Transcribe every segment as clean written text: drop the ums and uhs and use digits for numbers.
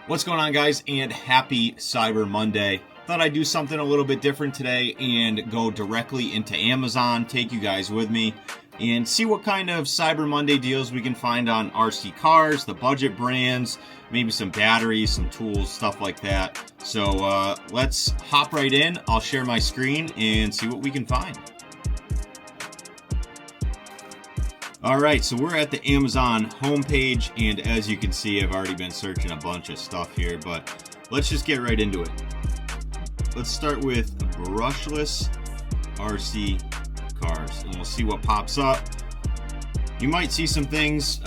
What's going on, guys, and happy Cyber Monday. Thought I'd do something a little bit different today and go directly into Amazon, take you guys with me, and see what kind of Cyber Monday deals we can find on RC cars, the budget brands, maybe some batteries, some tools, stuff like that. So let's hop right in. I'll share my screen and see what we can find. Alright, so we're at the Amazon homepage, and as you can see, I've already been searching a bunch of stuff here, but let's just get right into it. Let's start with brushless RC cars, and we'll see what pops up. You might see some things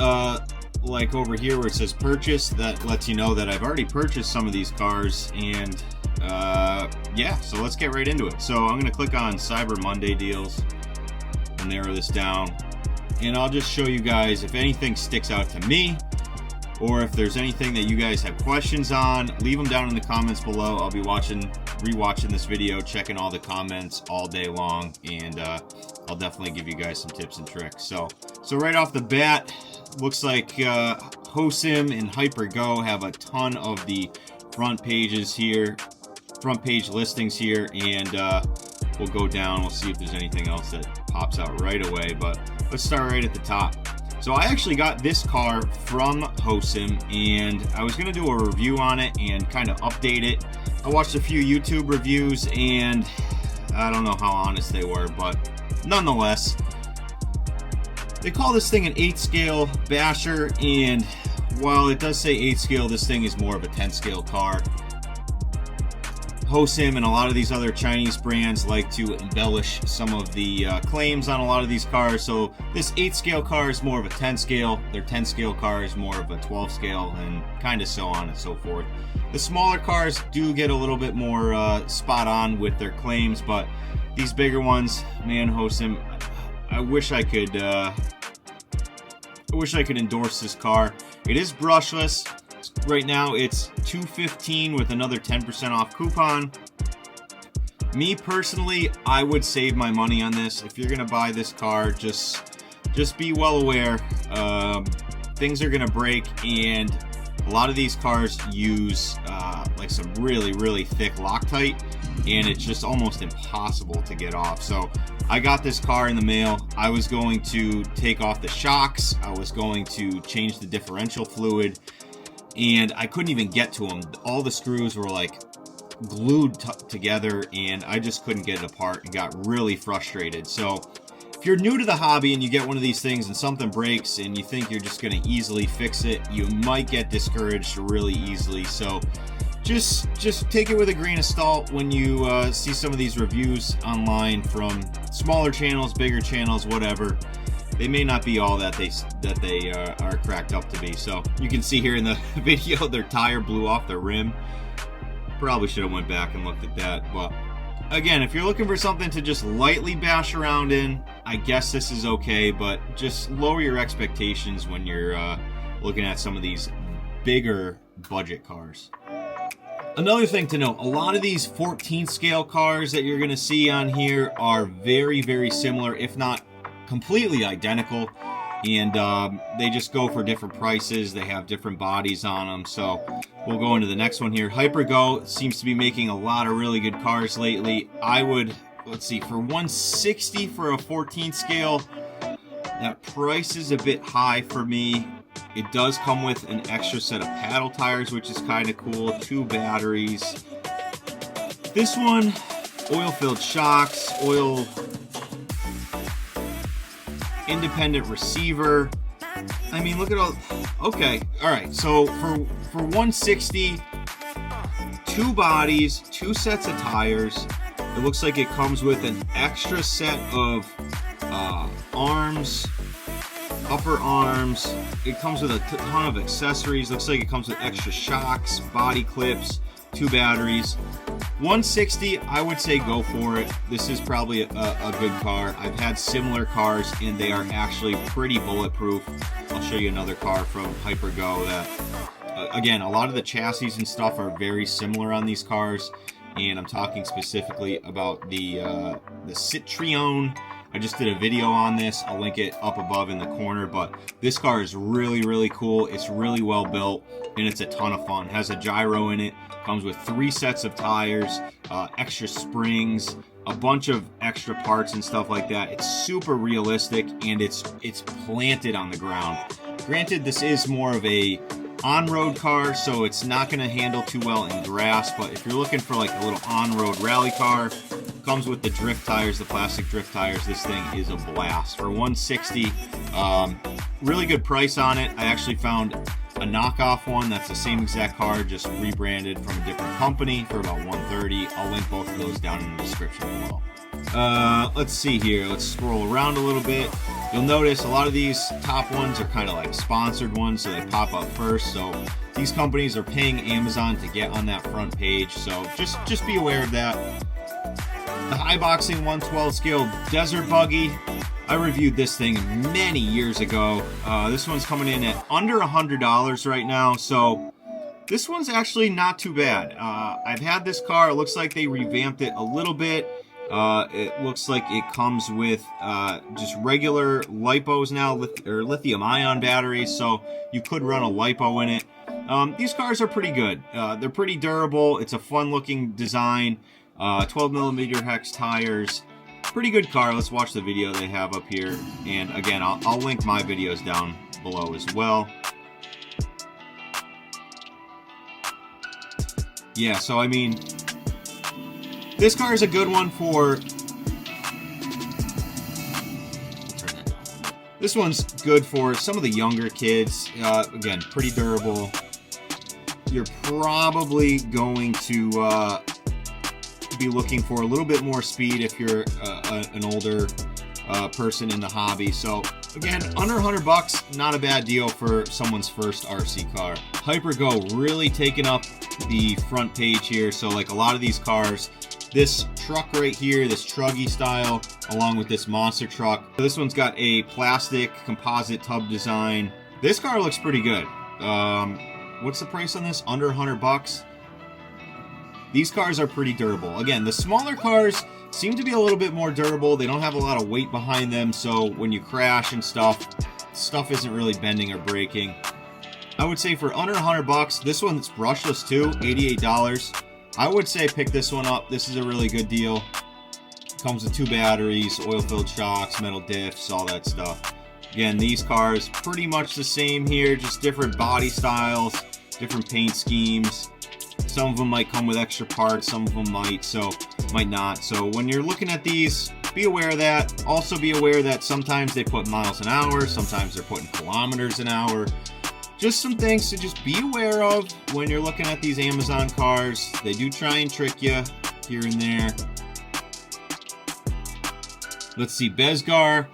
like over here where it says purchase, that lets you know that I've already purchased some of these cars, and yeah, so let's get right into it. So I'm going to click on Cyber Monday deals and narrow this down. And I'll just show you guys if anything sticks out to me, or if there's anything that you guys have questions on, leave them down in the comments below. I'll be rewatching this video, checking all the comments all day long, and I'll definitely give you guys some tips and tricks. So right off the bat, looks like Hosim and HyperGo have a ton of the front page listings here, and we'll go down. We'll see if there's anything else that pops out right away, but let's start right at the top. So I actually got this car from Hosim, and I was going to do a review on it and kind of update it. I watched a few YouTube reviews, and I don't know how honest they were, but nonetheless, they call this thing an 8 scale basher, and while it does say 8 scale, this thing is more of a 10 scale car. Hosim and a lot of these other Chinese brands like to embellish some of the claims on a lot of these cars. So this 8 scale car is more of a 10 scale. Their 10 scale car is more of a 12 scale, and kind of so on and so forth. The smaller cars do get a little bit more spot on with their claims, but these bigger ones, man, Hosim, I wish I could endorse this car. It is brushless. Right now it's $215 with another 10% off coupon. Me personally, I would save my money on this. If you're gonna buy this car, just be well aware things are gonna break, and a lot of these cars use like some really thick Loctite, and it's just almost impossible to get off. So I got this car in the mail. I was going to take off the shocks, I was going to change the differential fluid, and I couldn't even get to them. All the screws were like glued together, and I just couldn't get it apart and got really frustrated. So if you're new to the hobby and you get one of these things and something breaks and you think you're just going to easily fix it, you might get discouraged really easily. So just take it with a grain of salt when you see some of these reviews online from smaller channels, bigger channels, whatever. They may not be all that they are cracked up to be. So you can see here in the video, their tire blew off the rim. Probably should have went back and looked at that. But again, if you're looking for something to just lightly bash around in, I guess this is okay. But just lower your expectations when you're looking at some of these bigger budget cars. Another thing to note, a lot of these 14 scale cars that you're going to see on here are very similar, if not completely identical, and they just go for different prices. They have different bodies on them. So we'll go into the next one here. HyperGo seems to be making a lot of really good cars lately. I would, let's see, for $160 for a 14 scale, that price is a bit high for me. It does come with an extra set of paddle tires, which is kind of cool, 2 batteries. This one, oil-filled shocks, independent receiver. I mean, look at all. Okay, all right. So for $160, 2 bodies, 2 sets of tires. It looks like it comes with an extra set of arms, upper arms. It comes with a ton of accessories. Looks like it comes with extra shocks, body clips, 2 batteries. $160, I would say go for it. This is probably a good car. I've had similar cars, and they are actually pretty bulletproof. I'll show you another car from HyperGo that, again, a lot of the chassis and stuff are very similar on these cars, and I'm talking specifically about the Citroen I just did a video on this. I'll link it up above in the corner, but this car is really cool. It's really well built, and it's a ton of fun. It has a gyro in it, comes with 3 sets of tires, extra springs, a bunch of extra parts and stuff like that. It's super realistic, and it's planted on the ground. Granted, this is more of a on-road car, so it's not going to handle too well in grass, but if you're looking for like a little on-road rally car, comes with the drift tires, the plastic drift tires. This thing is a blast. For $160, really good price on it. I actually found a knockoff one that's the same exact car, just rebranded from a different company, for about $130. I'll link both of those down in the description below. Let's see here. Let's scroll around a little bit. You'll notice a lot of these top ones are kind of like sponsored ones, so they pop up first. So these companies are paying Amazon to get on that front page, so just be aware of that. The High Boxing 112 scale Desert Buggy. I reviewed this thing many years ago. This one's coming in at under $100 right now, so this one's actually not too bad. I've had this car. It looks like they revamped it a little bit. It looks like it comes with just regular Lipos now, or lithium-ion batteries, so you could run a Lipo in it. These cars are pretty good. They're pretty durable. It's a fun-looking design. 12mm hex tires. Pretty good car. Let's watch the video they have up here. And again, I'll link my videos down below as well. Yeah, so I mean, this car is a good one for... This one's good for some of the younger kids. Again, pretty durable. You're probably going to be looking for a little bit more speed if you're an older person in the hobby. So again, under $100, not a bad deal for someone's first RC car. Hypergo really taking up the front page here. So like a lot of these cars, this truck right here, this truggy style, along with this monster truck. This one's got a plastic composite tub design. This car looks pretty good. What's the price on this? Under $100. These cars are pretty durable. Again, the smaller cars seem to be a little bit more durable. They don't have a lot of weight behind them, so when you crash and stuff isn't really bending or breaking. I would say for under $100, this one's brushless too, $88. I would say pick this one up. This is a really good deal. Comes with 2 batteries, oil-filled shocks, metal diffs, all that stuff. Again, these cars pretty much the same here, just different body styles, different paint schemes. Some of them might come with extra parts, some of them might not. So when you're looking at these, be aware of that. Also be aware that sometimes they put miles an hour, sometimes they're putting kilometers an hour. Just some things to just be aware of when you're looking at these Amazon cars. They do try and trick you here and there. Let's see, Bezgar.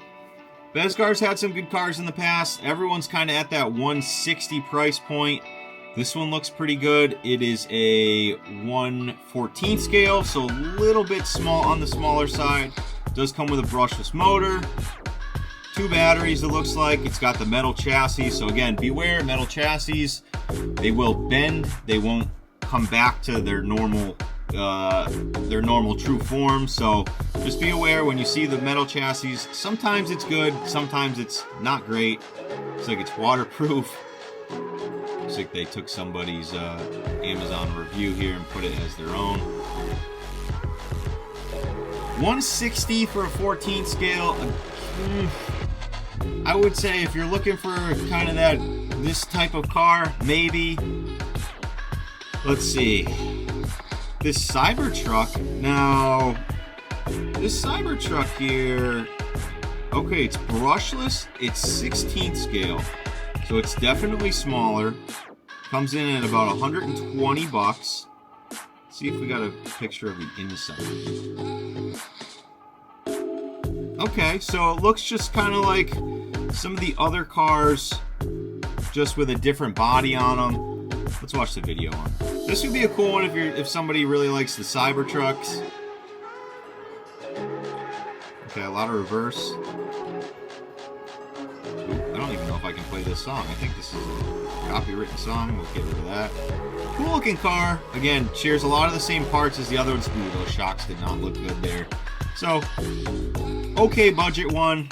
Bezgar's had some good cars in the past. Everyone's kind of at that $160 price point. This one looks pretty good. It is a 1/14 scale, so a little bit small on the smaller side. It does come with a brushless motor. 2 batteries, it looks like. It's got the metal chassis, so again, beware, metal chassis. They will bend. They won't come back to their normal true form, so just be aware when you see the metal chassis. Sometimes it's good, sometimes it's not great. Looks like it's waterproof. Looks like they took somebody's Amazon review here and put it as their own. $160 for a 14 scale. I would say if you're looking for kind of this type of car, maybe. Let's see. This Cybertruck. Now, this Cybertruck here. Okay, it's brushless. It's 16th scale. So it's definitely smaller. Comes in at about $120. Let's see if we got a picture of the inside. Okay, so it looks just kind of like some of the other cars, just with a different body on them. Let's watch the video on. This would be a cool one if somebody really likes the Cybertrucks. Okay, a lot of reverse. I don't even know if I can play this song. I think this is a copywritten song. We'll get rid of that. Cool looking car. Again, shares a lot of the same parts as the other ones. Ooh, those shocks did not look good there. So, Okay budget one.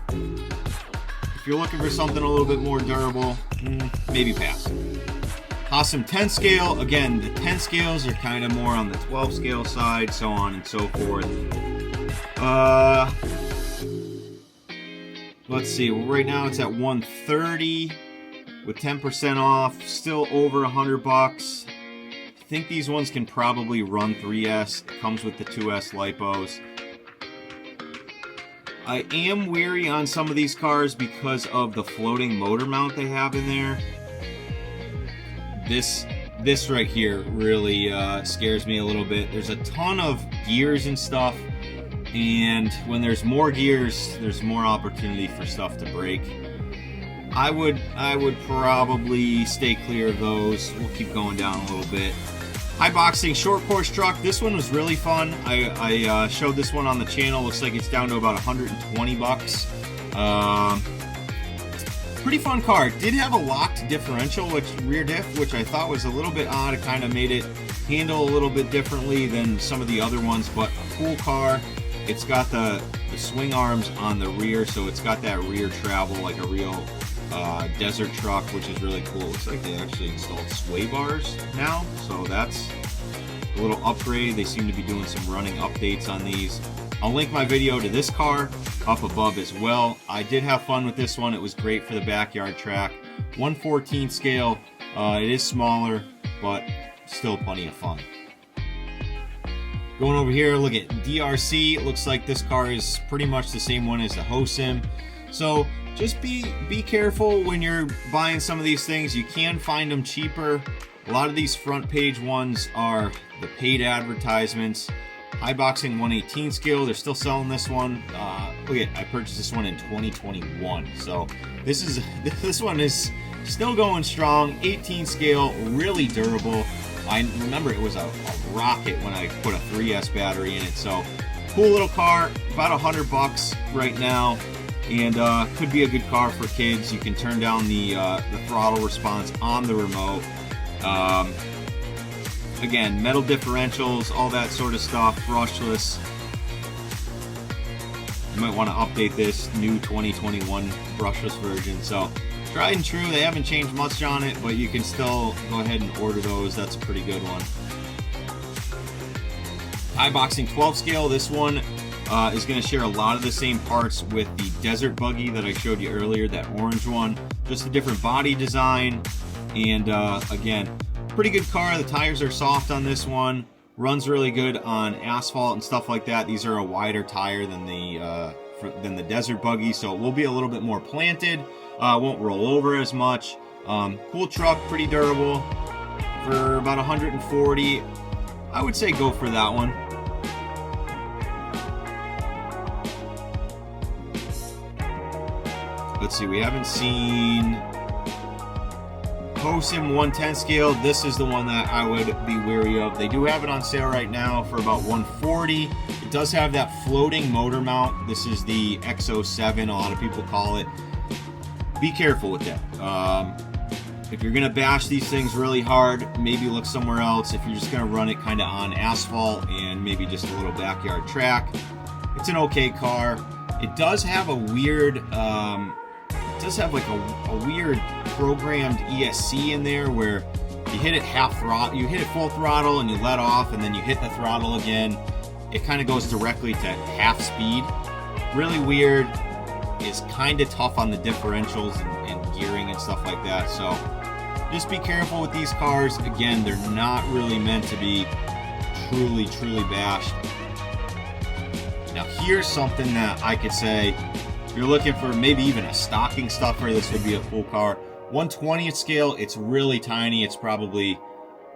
If you're looking for something a little bit more durable, maybe pass. Hosim 10 scale. Again, the 10 scales are kind of more on the 12 scale side, so on and so forth. Let's see. Right now it's at 130 with 10% off. Still over $100. I think these ones can probably run 3S. It comes with the 2S Lipos. I am weary on some of these cars because of the floating motor mount they have in there. This right here really scares me a little bit. There's a ton of gears and stuff, and when there's more gears, there's more opportunity for stuff to break. I would probably stay clear of those. We'll keep going down a little bit. High boxing short course truck. This one was really fun. I showed this one on the channel. Looks like it's down to about $120. Pretty fun car. Did have a locked differential, rear diff, which I thought was a little bit odd. It kind of made it handle a little bit differently than some of the other ones, but a cool car. It's got the swing arms on the rear, so it's got that rear travel like a real desert truck, which is really cool. It looks like they actually installed sway bars now, so that's a little upgrade. They seem to be doing some running updates on these. I'll link my video to this car up above as well. I did have fun with this one. It was great for the backyard track. 1/14 scale. It is smaller, but still plenty of fun. Going over here, look at DRC. It looks like this car is pretty much the same one as the Hosim. So just be careful when you're buying some of these things. You can find them cheaper. A lot of these front page ones are the paid advertisements. High boxing 1/18 scale. They're still selling this one. Look at, I purchased this one in 2021. So this one is still going strong. 18 scale, really durable. I remember it was a rocket when I put a 3S battery in it. So cool little car. About $100 right now, and could be a good car for kids. You can turn down the throttle response on the remote. Again, metal differentials, all that sort of stuff, brushless. You might want to update this new 2021 brushless version. So, tried and true, they haven't changed much on it, but you can still go ahead and order those. That's a pretty good one. High boxing 12 scale, this one is going to share a lot of the same parts with the Desert Buggy that I showed you earlier, that orange one. Just a different body design, and again, pretty good car. The tires are soft on this one. Runs really good on asphalt and stuff like that. These are a wider tire than the Desert Buggy, so it will be a little bit more planted. Won't roll over as much. Cool truck, pretty durable. For about 140, I would say go for that one. Let's see, we haven't seen Hosim 110 scale. This is the one that I would be wary of. They do have it on sale right now for about 140. It does have that floating motor mount. This is the XO7, a lot of people call it. Be careful with that. If you're gonna bash these things really hard, maybe look somewhere else. If you're just gonna run it kind of on asphalt and maybe just a little backyard track, it's an okay car. It does have a weird like a weird programmed ESC in there where you hit it you hit it full throttle and you let off, and then you hit the throttle again. It kind of goes directly to half speed. Really weird. It's kind of tough on the differentials and gearing and stuff like that. So just be careful with these cars. Again, they're not really meant to be truly bashed. Now here's something that I could say, if you're looking for maybe even a stocking stuffer, this would be a cool car. 1/20th scale, it's really tiny. It's probably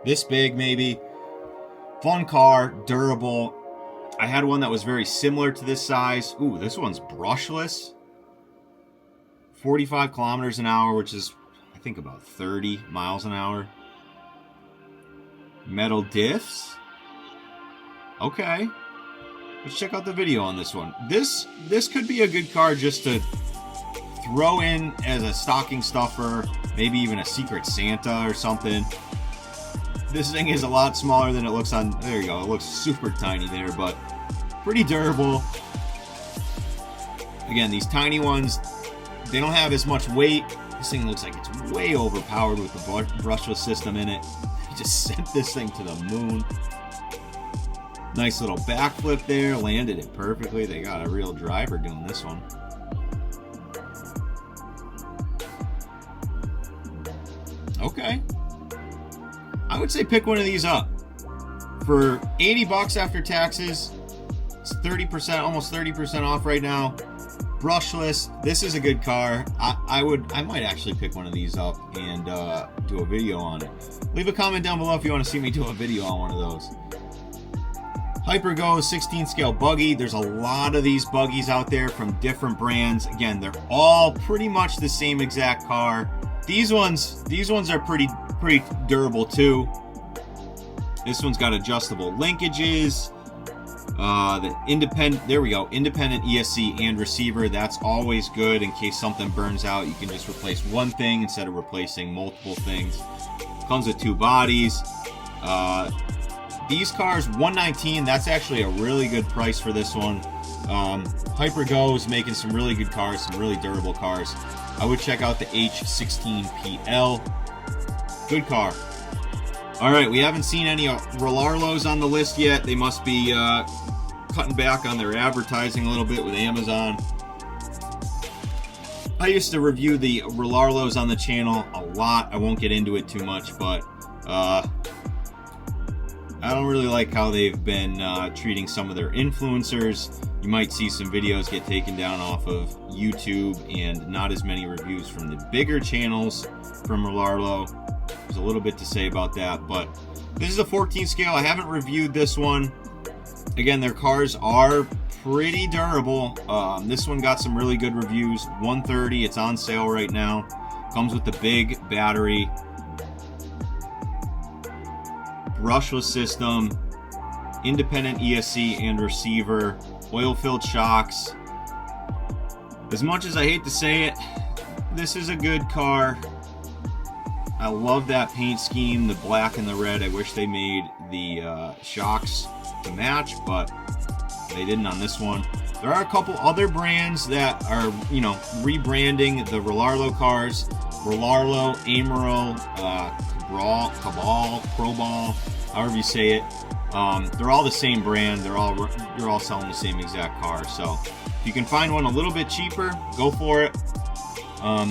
this big maybe. Fun car, durable. I had one that was very similar to this size. Ooh, this one's brushless. 45 kilometers an hour, which is, I think, about 30 miles an hour. Metal diffs. Okay. Let's check out the video on this one. This could be a good car just to throw in as a stocking stuffer, maybe even a Secret Santa or something. This thing is a lot smaller than it looks on, there you go, it looks super tiny there, but pretty durable. Again, these tiny ones, they don't have as much weight. This thing looks like it's way overpowered with the brushless system in it. He just sent this thing to the moon. Nice little backflip there, landed it perfectly. They got a real driver doing this one. Okay. I would say pick one of these up. For 80 bucks after taxes, it's 30%, almost 30% off right now. Brushless. This is a good car. I might actually pick one of these up and do a video on it. Leave a comment down below if you want to see me do a video on one of those. Hyper-Go 16 scale buggy. There's a lot of these buggies out there from different brands. Again, they're all pretty much the same exact car. These ones are pretty durable too. This one's got adjustable linkages. There we go, independent ESC and receiver. That's always good in case something burns out. You can just replace one thing instead of replacing multiple things. Comes with 2 bodies. These cars, $119. That's actually a really good price for this one. Hyper-Go is making some really good cars, some really durable cars. I would check out the H16PL. Good car. All right, we haven't seen any Ralarlos on the list yet. They must be cutting back on their advertising a little bit with Amazon. I used to review the Ralarlos on the channel a lot. I won't get into it too much, but I don't really like how they've been treating some of their influencers. You might see some videos get taken down off of YouTube and not as many reviews from the bigger channels from Ralarlo. There's a little bit to say about that, but this is a 14 scale. I haven't reviewed this one. Again, their cars are pretty durable. This one got some really good reviews. $130. It's on sale right now. Comes with the big battery. Brushless system, independent ESC and receiver, oil-filled shocks. As much as I hate to say it, this is a good car. I love that paint scheme, the black and the red. I wish they made the shocks to match, but they didn't on this one. There are a couple other brands that are, rebranding the Ralarlo cars. Ralarlo, Amaro, Cabal, Crowball, however you say it. They're all the same brand. They're all selling the same exact car. So if you can find one a little bit cheaper, go for it.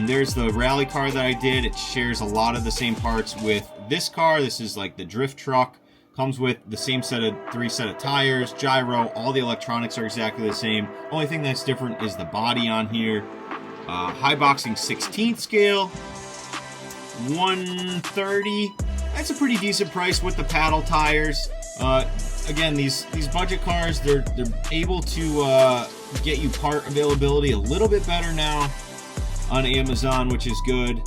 There's the rally car that I did. It shares a lot of the same parts with this car. This is like the drift truck. Comes with the same 3 set of tires, gyro. All the electronics are exactly the same. Only thing that's different is the body on here. High boxing 16th scale. $130. That's a pretty decent price with the paddle tires. Again, these budget cars, they're able to get you part availability a little bit better now on Amazon, which is good.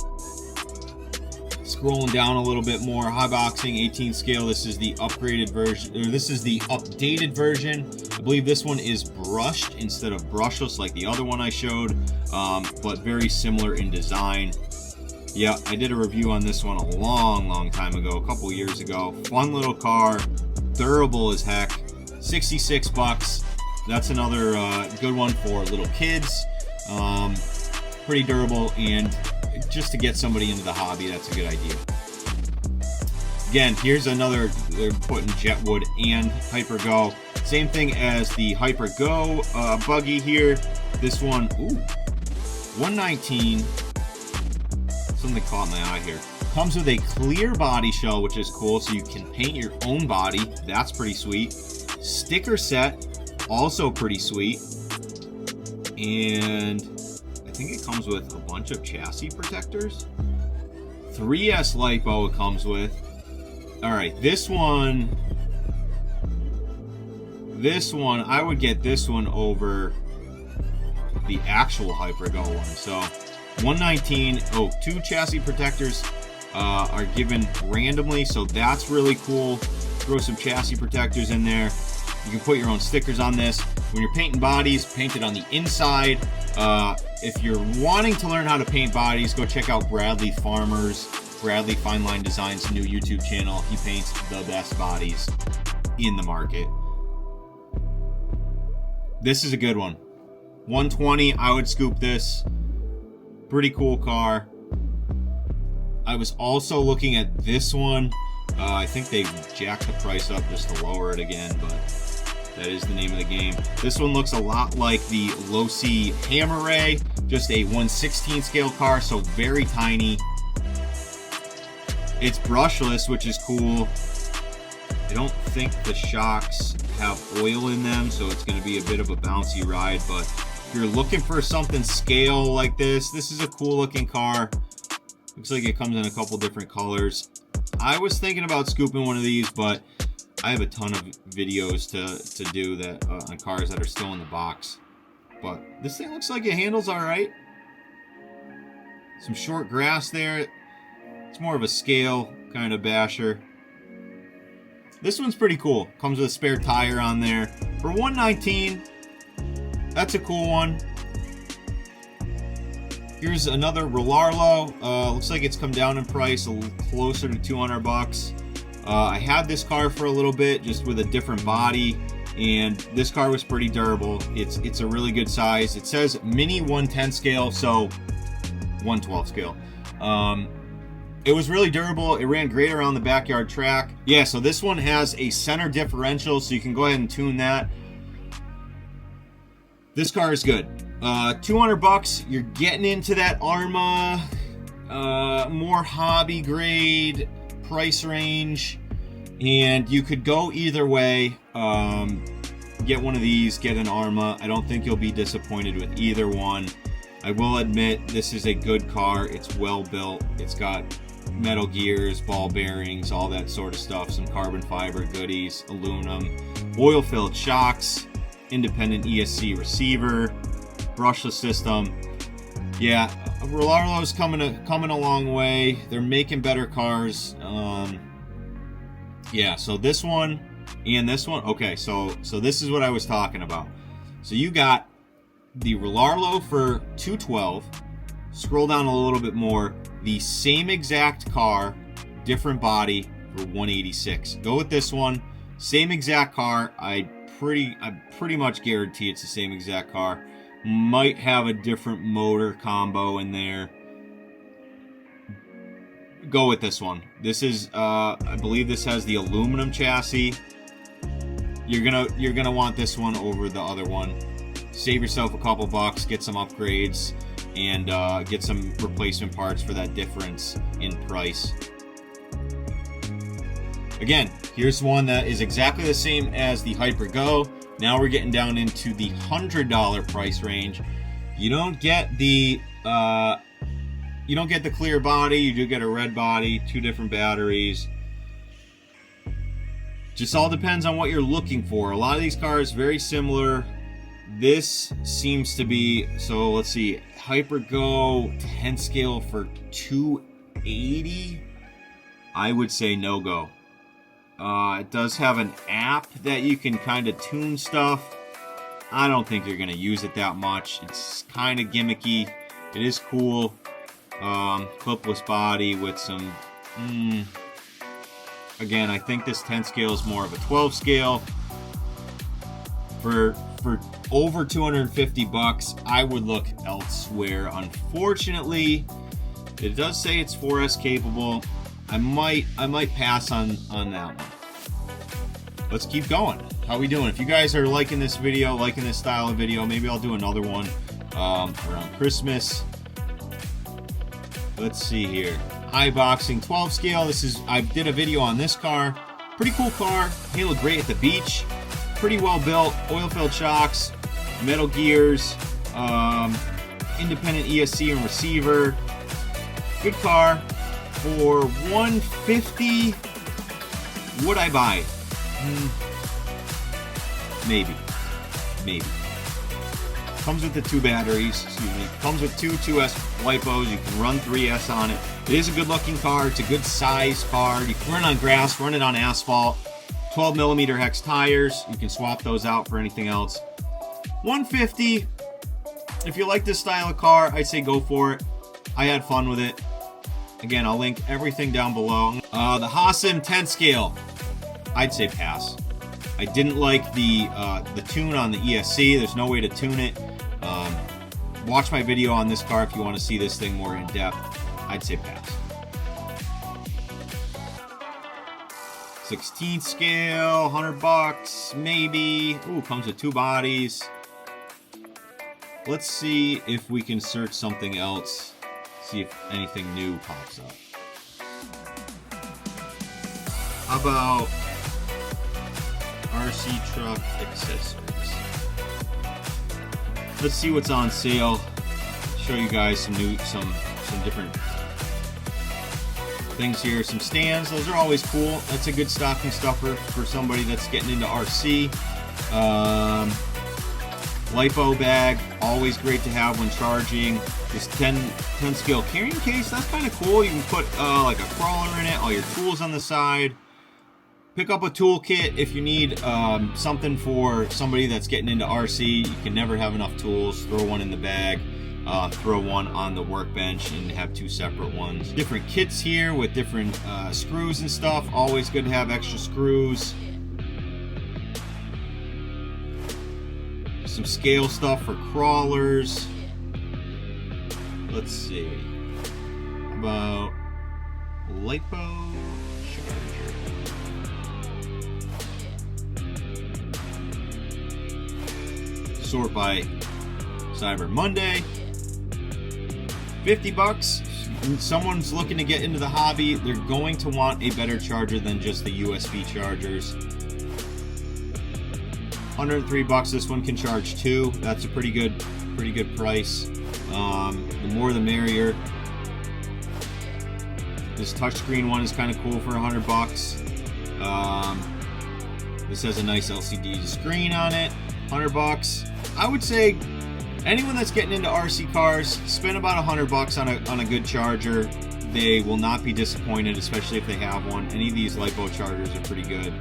Scrolling down a little bit more, high boxing 18 scale. This is the upgraded version, or this is the updated version. I believe this one is brushed instead of brushless like the other one I showed, but very similar in design. Yeah, I did a review on this one a long time ago, a couple years ago. Fun little car, durable as heck. 66 bucks. That's another good one for little kids. Pretty durable, and just to get somebody into the hobby, that's a good idea. Again, here's another, they're putting Jetwood and Hyper-Go. Same thing as the Hyper-Go buggy here. This one, $119. Something caught my eye here. Comes with a clear body shell, which is cool, so you can paint your own body. That's pretty sweet. Sticker set, also pretty sweet. And I think it comes with a bunch of chassis protectors. 3S Lipo it comes with. All right, this one, I would get this one over the actual Hyper-Go one. So $119. Oh, 2 chassis protectors are given randomly, so that's really cool. Throw some chassis protectors in there. You can put your own stickers on this. When you're painting bodies, paint it on the inside. If you're wanting to learn how to paint bodies, go check out Bradley Fine Line Designs' new YouTube channel. He paints the best bodies in the market. This is a good one. 120, I would scoop this. Pretty cool car. I was also looking at this one. I think they jacked the price up just to lower it again, but that is the name of the game. This one looks a lot like the Losi Hammer Ray, just a 1/16 scale car, so very tiny. It's brushless, which is cool. I don't think the shocks have oil in them, so it's going to be a bit of a bouncy ride, but if you're looking for something scale like this is a cool looking car. Looks like it comes in a couple different colors. I was thinking about scooping one of these, but I have a ton of videos to do that on cars that are still in the box. But this thing looks like it handles all right. Some short grass there. It's more of a scale kind of basher. This one's pretty cool. Comes with a spare tire on there. For $119, that's a cool one. Here's another Rario. Looks like it's come down in price, a little closer to 200 bucks. I had this car for a little bit, just with a different body, and this car was pretty durable. It's a really good size. It says mini 110 scale, so 112 scale. It was really durable. It ran great around the backyard track. Yeah, so this one has a center differential, so you can go ahead and tune that. This car is good. 200 bucks, you're getting into that Arma, more hobby grade price range, and you could go either way. Get one of these, get an Arma. I don't think you'll be disappointed with either one. I will admit, this is a good car. It's well built. It's got metal gears, ball bearings, all that sort of stuff, some carbon fiber goodies, aluminum, oil-filled shocks, independent ESC receiver, brushless system. Yeah, Rario's coming a long way. They're making better cars. Yeah, so this one and this one. Okay, so this is what I was talking about. So you got the Rario for $212. Scroll down a little bit more. The same exact car, different body, for $186. Go with this one. Same exact car. I pretty much guarantee it's the same exact car. Might have a different motor combo in there. Go with this one. This is I believe this has the aluminum chassis. You're gonna want this one over the other one. Save yourself a couple bucks, get some upgrades, and get some replacement parts for that difference in price. Again, here's one that is exactly the same as the Hyper Go. Now we're getting down into the $100 price range. You don't get the clear body. You do get a red body, 2 different batteries. Just all depends on what you're looking for. A lot of these cars very similar. This seems to be, so let's see, Hyper Go 10 scale for $280. I would say no go. It does have an app that you can kind of tune stuff. I don't think you're going to use it that much. It's kind of gimmicky. It is cool. Clipless body with some... Again, I think this 10 scale is more of a 12 scale. For over 250 bucks, I would look elsewhere. Unfortunately, it does say it's 4S capable. I might pass on that one. Let's keep going. How we doing? If you guys are liking this video, liking this style of video, maybe I'll do another one around Christmas. Let's see here. iBoxing 12 scale. I did a video on this car. Pretty cool car. Handled great at the beach. Pretty well built. Oil-filled shocks, metal gears, independent ESC and receiver. Good car. For $150, would I buy it? Maybe. Comes with the 2 batteries, Comes with 2 2S Lipos. You can run 3S on it. It is a good looking car. It's a good size car. You can run it on grass, run it on asphalt. 12mm hex tires. You can swap those out for anything else. $150. If you like this style of car, I'd say go for it. I had fun with it. Again, I'll link everything down below. The Hosim 10 scale, I'd say pass. I didn't like the tune on the ESC. There's no way to tune it. watch my video on this car if you want to see this thing more in depth. I'd say pass. 16th scale, $100 maybe. Ooh, comes with 2 bodies. Let's see if we can search something else. See if anything new pops up. How about RC truck accessories? Let's see what's on sale. Show you guys some different things here. Some stands, those are always cool. That's a good stocking stuffer for somebody that's getting into RC. Lipo bag, always great to have when charging. This 10 scale carrying case, that's kind of cool. You can put like a crawler in it, all your tools on the side. Pick up a toolkit if you need something for somebody that's getting into RC. You can never have enough tools. Throw one in the bag, throw one on the workbench, and have 2 separate ones. Different kits here with different screws and stuff. Always good to have extra screws. Some scale stuff for crawlers. Let's see. How about Lipo charger? Sort by Cyber Monday. $50. When someone's looking to get into the hobby, they're going to want a better charger than just the USB chargers. $103. This one can charge 2. That's a pretty good price. The more the merrier. This touchscreen one is kind of cool for $100. This has a nice LCD screen on it. $100. I would say anyone that's getting into RC cars, spend about $100 on a good charger. They will not be disappointed, especially if they have one. Any of these Lipo chargers are pretty good.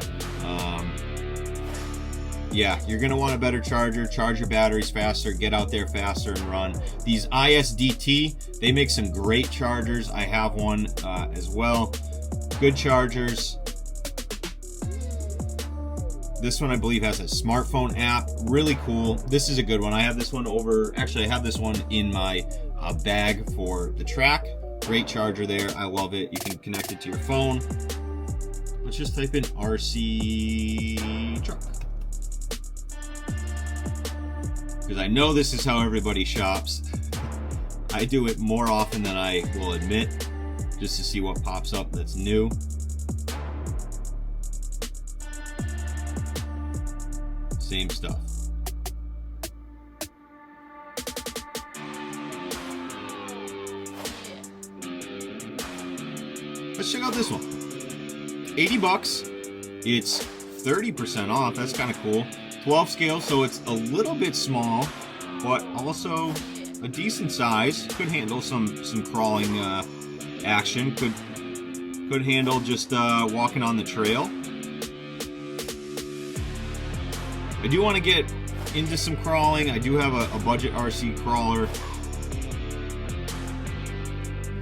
Yeah, you're going to want a better charger. Charge your batteries faster, get out there faster and run. These ISDT, they make some great chargers. I have one as well. Good chargers. This one I believe has a smartphone app. Really cool. This is a good one. I have this one actually I have this one in my bag for the track. Great charger there. I love it. You can connect it to your phone. Let's just type in RC truck. Because I know this is how everybody shops. I do it more often than I will admit, just to see what pops up that's new. Same stuff. Let's check out this one. $80. It's 30% off. That's kind of cool. 12 scale, so it's a little bit small, but also a decent size. Could handle some crawling action. Could handle just walking on the trail. I do want to get into some crawling. I do have a budget RC crawler.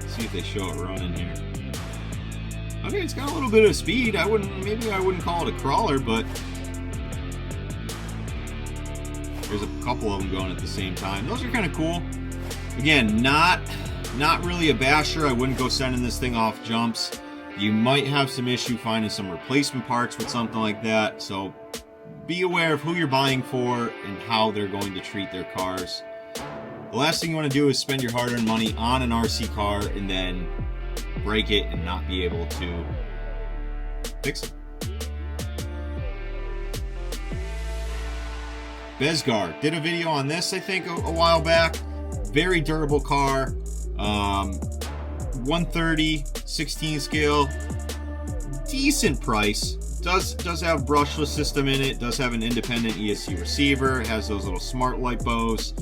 Let's see if they show it running here. Okay, it's got a little bit of speed. Maybe I wouldn't call it a crawler, but there's a couple of them going at the same time. Those are kind of cool. Again, not really a basher. I wouldn't go sending this thing off jumps. You might have some issue finding some replacement parts with something like that. So be aware of who you're buying for and how they're going to treat their cars. The last thing you want to do is spend your hard-earned money on an RC car and then break it and not be able to fix it. Bezgar did a video on this, I think, a while back. Very durable car. 130, 16 scale. Decent price. Does have brushless system in it. Does have an independent ESC receiver. It has those little smart Lipos.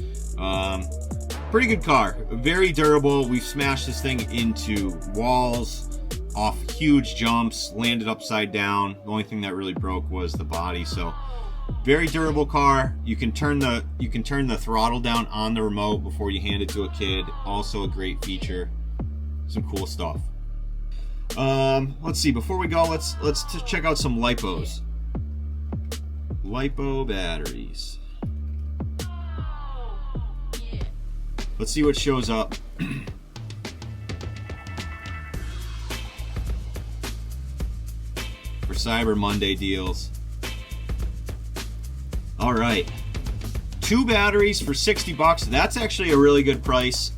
Pretty good car. Very durable. We've smashed this thing into walls, off huge jumps, landed upside down. The only thing that really broke was the body. So very durable car. You can turn the throttle down on the remote before you hand it to a kid. Also a great feature. Some cool stuff. Let's see. Before we go, let's check out some Lipos. Lipo batteries. Let's see what shows up. For Cyber Monday deals. All right. 2 batteries for 60 bucks. That's actually a really good price.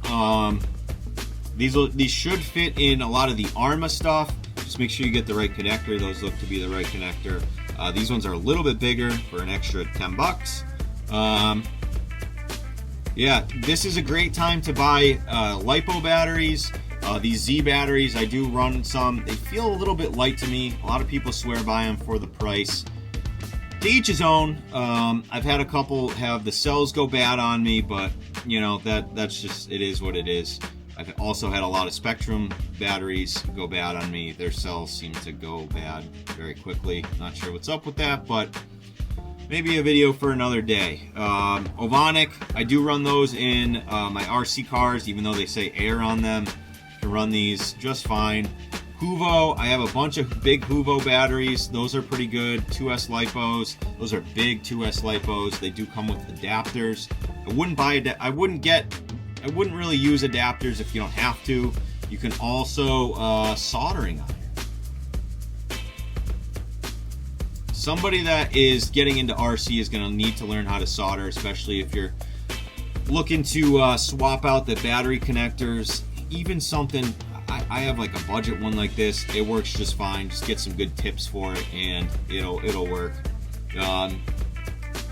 These should fit in a lot of the Arma stuff. Just make sure you get the right connector. Those look to be the right connector. These ones are a little bit bigger for an extra 10 bucks. Yeah, this is a great time to buy Lipo batteries. These Z batteries, I do run some. They feel a little bit light to me. A lot of people swear by them for the price. To each his own. I've had a couple have the cells go bad on me, but you know, that's just, it is what it is. I've also had a lot of Spectrum batteries go bad on me. Their cells seem to go bad very quickly. Not sure what's up with that, but maybe a video for another day. Ovonic, I do run those in my RC cars, even though they say air on them. Can run these just fine. Huvo, I have a bunch of big Huvo batteries. Those are pretty good. 2S Lipos. Those are big 2S Lipos. They do come with adapters. I wouldn't really use adapters if you don't have to. You can also soldering iron. Somebody that is getting into RC is going to need to learn how to solder, especially if you're looking to swap out the battery connectors. Even something, I have like a budget one like this. It works just fine. Just get some good tips for it, and it'll work.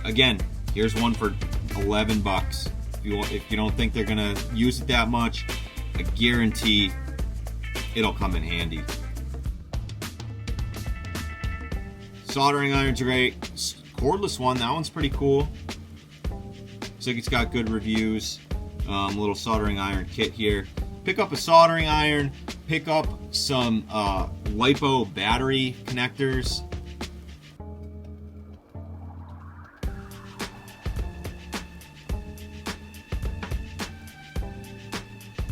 Again, here's one for 11 bucks. If you don't think they're gonna use it that much, I guarantee it'll come in handy. Soldering irons are great. Cordless one, that one's pretty cool. Looks like it's got good reviews. Little soldering iron kit here. Pick up a soldering iron. Pick up some Lipo battery connectors.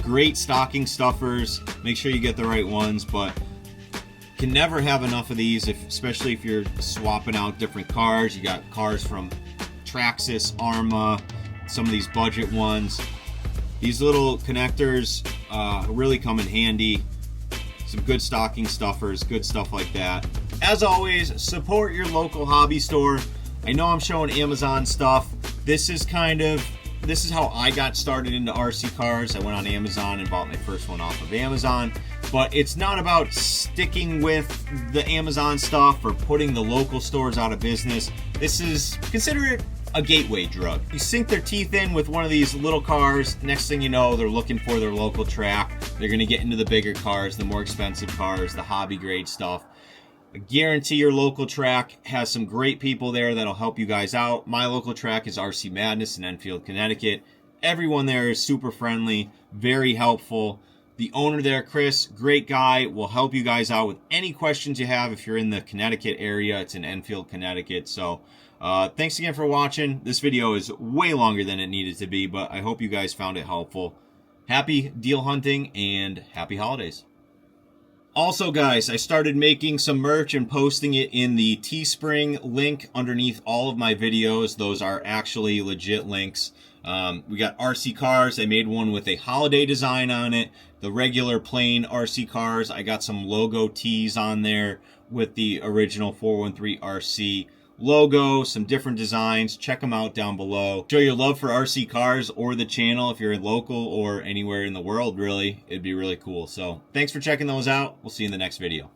Great stocking stuffers. Make sure you get the right ones, but can never have enough of these, especially if you're swapping out different cars. You got cars from Traxxas, Arma, some of these budget ones. These little connectors really come in handy. Some good stocking stuffers, good stuff like that. As always, support your local hobby store. I know I'm showing Amazon stuff. This is how I got started into RC cars. I went on Amazon and bought my first one off of Amazon. But it's not about sticking with the Amazon stuff or putting the local stores out of business. Consider it a gateway drug. You sink their teeth in with one of these little cars. Next thing you know, they're looking for their local track. They're gonna get into the bigger cars, the more expensive cars, the hobby grade stuff. I guarantee your local track has some great people there that'll help you guys out. My local track is RC Madness in Enfield, Connecticut. Everyone there is super friendly, very helpful. The owner there, Chris, great guy, will help you guys out with any questions you have if you're in the Connecticut area. It's in Enfield, Connecticut. So thanks again for watching. This video is way longer than it needed to be, but I hope you guys found it helpful. Happy deal hunting and happy holidays. Also, guys, I started making some merch and posting it in the Teespring link underneath all of my videos. Those are actually legit links. We got RC cars. I made one with a holiday design on it. The regular plain RC cars, I got some logo tees on there with the original 413 RC logo, some different designs. Check them out down below. Show your love for RC cars or the channel if you're local or anywhere in the world, really. It'd be really cool. So thanks for checking those out. We'll see you in the next video.